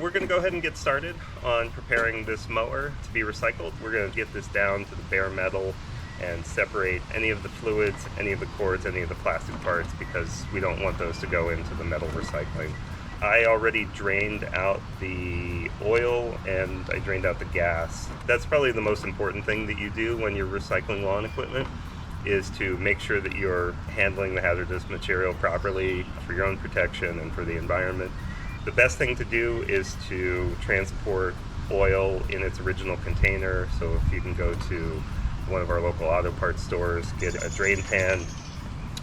We're going to go ahead and get started on preparing this mower to be recycled. We're going to get this down to the bare metal and separate any of the fluids, any of the cords, any of the plastic parts, because we don't want those to go into the metal recycling. I already drained out the oil and I drained out the gas. That's probably the most important thing that you do when you're recycling lawn equipment, is to make sure that you're handling the hazardous material properly for your own protection and for the environment. The best thing to do is to transport oil in its original container. So if you can go to one of our local auto parts stores, get a drain pan,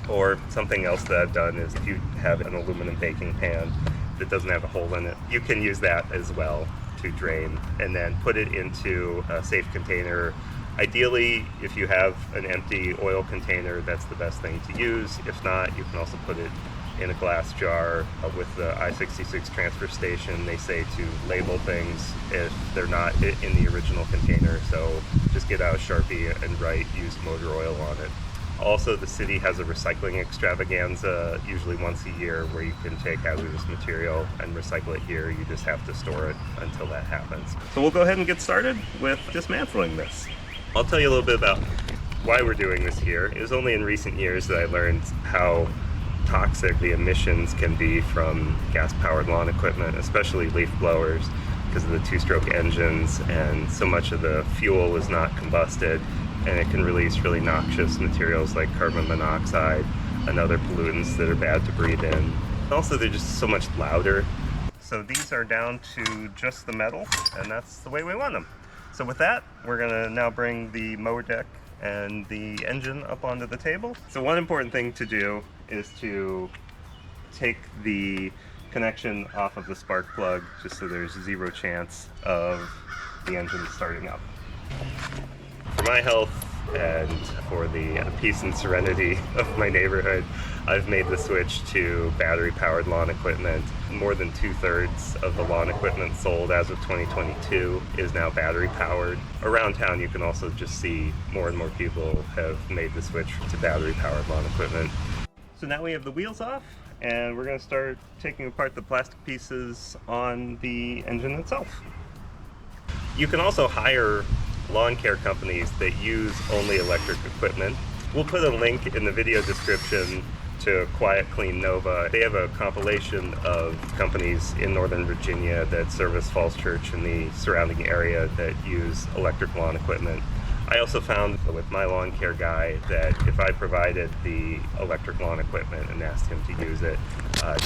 or something else that I've done is if you have an aluminum baking pan that doesn't have a hole in it, you can use that as well to drain, and then put it into a safe container. Ideally, if you have an empty oil container, that's the best thing to use. If not, you can also put it in a glass jar. With the I-66 transfer station, they say to label things if they're not in the original container, so just get out a Sharpie and write used motor oil on it. Also, the city has a recycling extravaganza usually once a year where you can take hazardous material and recycle it here. You just have to store it until that happens. So we'll go ahead and get started with dismantling this. I'll tell you a little bit about why we're doing this here. It was only in recent years that I learned how toxic the emissions can be from gas-powered lawn equipment, especially leaf blowers, because of the two-stroke engines, and so much of the fuel is not combusted, and it can release really noxious materials like carbon monoxide and other pollutants that are bad to breathe in. Also, they're just so much louder. So these are down to just the metal, and that's the way we want them. So with that, we're gonna now bring the mower deck and the engine up onto the table. So one important thing to do is to take the connection off of the spark plug, just so there's zero chance of the engine starting up. For my health and for the peace and serenity of my neighborhood, I've made the switch to battery-powered lawn equipment. More than 2/3 of the lawn equipment sold as of 2022 is now battery-powered. Around town, you can also just see more and more people have made the switch to battery-powered lawn equipment. So now we have the wheels off, and we're going to start taking apart the plastic pieces on the engine itself. You can also hire lawn care companies that use only electric equipment. We'll put a link in the video description to Quiet Clean Nova. They have a compilation of companies in Northern Virginia that service Falls Church and the surrounding area that use electric lawn equipment. I also found with my lawn care guy that if I provided the electric lawn equipment and asked him to use it,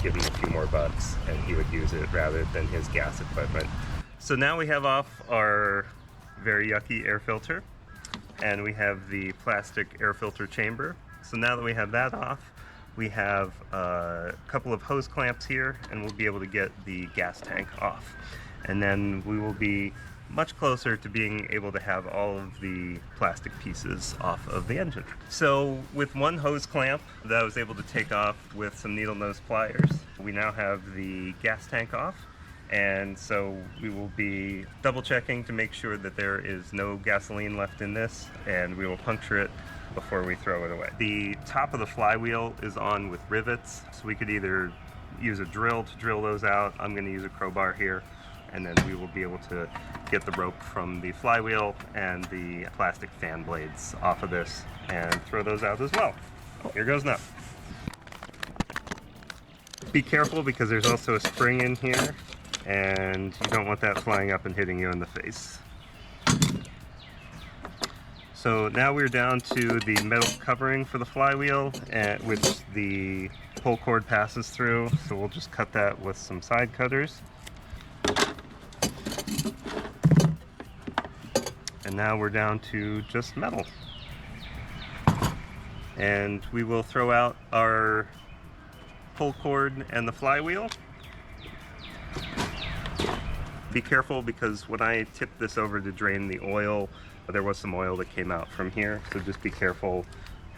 give him a few more bucks and he would use it rather than his gas equipment. So now we have off our very yucky air filter, and we have the plastic air filter chamber. So now that we have that off, we have a couple of hose clamps here, and we'll be able to get the gas tank off. And then we will be much closer to being able to have all of the plastic pieces off of the engine. So with one hose clamp that I was able to take off with some needle nose pliers, we now have the gas tank off. And so we will be double checking to make sure that there is no gasoline left in this, and we will puncture it before we throw it away. The top of the flywheel is on with rivets, so we could either use a drill to drill those out. I'm going to use a crowbar here, and then we will be able to get the rope from the flywheel and the plastic fan blades off of this and throw those out as well. Here goes now. Be careful because there's also a spring in here, and you don't want that flying up and hitting you in the face. So now we're down to the metal covering for the flywheel, which the pull cord passes through. So we'll just cut that with some side cutters. And now we're down to just metal. And we will throw out our pull cord and the flywheel. Be careful because when I tipped this over to drain the oil, there was some oil that came out from here. So just be careful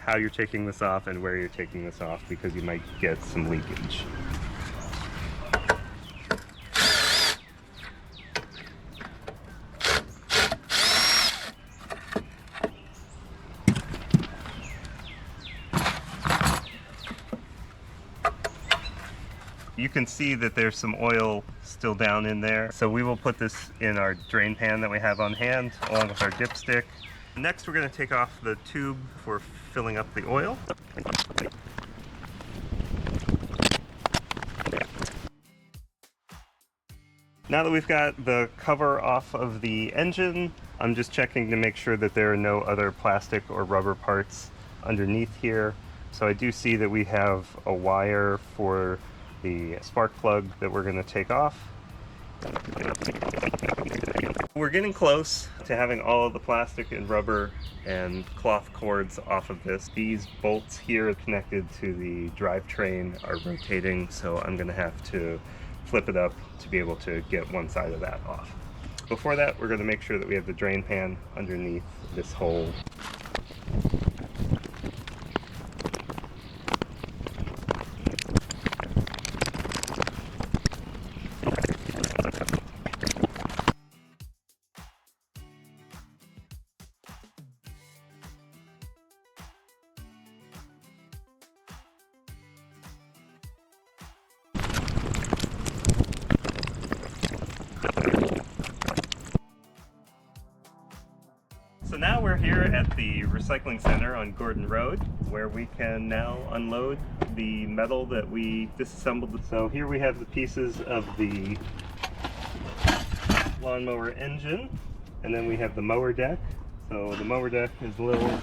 how you're taking this off and where you're taking this off, because you might get some leakage. You can see that there's some oil still down in there. So we will put this in our drain pan that we have on hand, along with our dipstick. Next, we're going to take off the tube for filling up the oil. Now that we've got the cover off of the engine, I'm just checking to make sure that there are no other plastic or rubber parts underneath here. So I do see that we have a wire for the spark plug that we're going to take off. We're getting close to having all of the plastic and rubber and cloth cords off of this. These bolts here connected to the drivetrain are rotating, so I'm going to have to flip it up to be able to get one side of that off. Before that, we're going to make sure that we have the drain pan underneath this hole. So now we're here at the recycling center on Gordon Road, where we can now unload the metal that we disassembled. So here we have the pieces of the lawnmower engine, and then we have the mower deck. So the mower deck is a little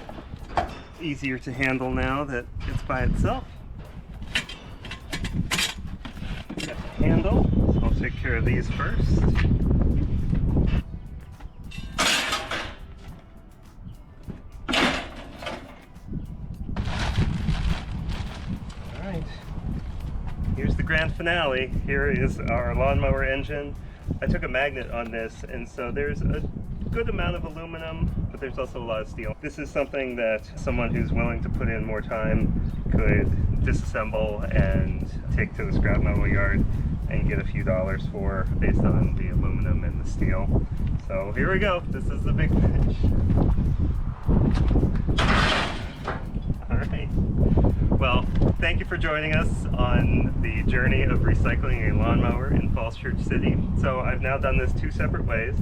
easier to handle now that it's by itself. Got the handle, so I'll take care of these first. Here's the grand finale. Here is our lawnmower engine. I took a magnet on this, and so there's a good amount of aluminum, but there's also a lot of steel. This is something that someone who's willing to put in more time could disassemble and take to the scrap metal yard and get a few dollars for, based on the aluminum and the steel. So here we go. This is the big finish. All right. Well, thank you for joining us on the journey of recycling a lawnmower in Falls Church City. So I've now done this two separate ways.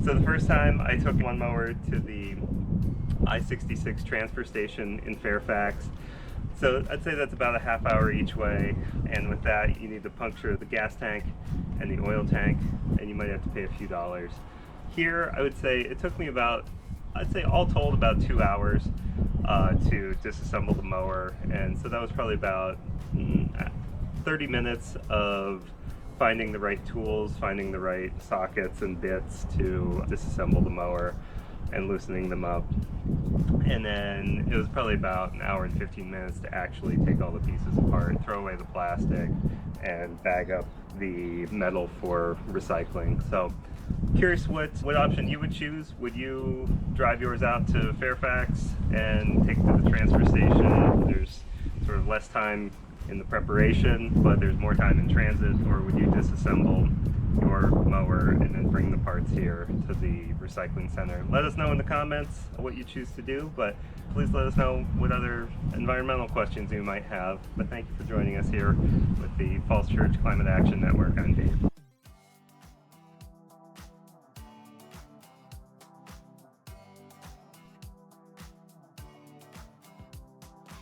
So the first time I took one mower to the I-66 transfer station in Fairfax. So I'd say that's about a half hour each way, and with that you need to puncture the gas tank and the oil tank, and you might have to pay a few dollars. Here I would say it took me about, I'd say all told, about 2 hours to disassemble the mower, and so that was probably about 30 minutes of finding the right tools, finding the right sockets and bits to disassemble the mower and loosening them up. And then it was probably about an hour and 15 minutes to actually take all the pieces apart, throw away the plastic, and bag up the metal for recycling. So curious what option you would choose. Would you drive yours out to Fairfax and take it to the transfer station? There's sort of less time in the preparation, but there's more time in transit. Or would you disassemble your mower and then bring the parts here to the recycling center? Let us know in the comments what you choose to do, but please let us know what other environmental questions you might have. But thank you for joining us here with the Falls Church Climate Action Network. I'm Dave.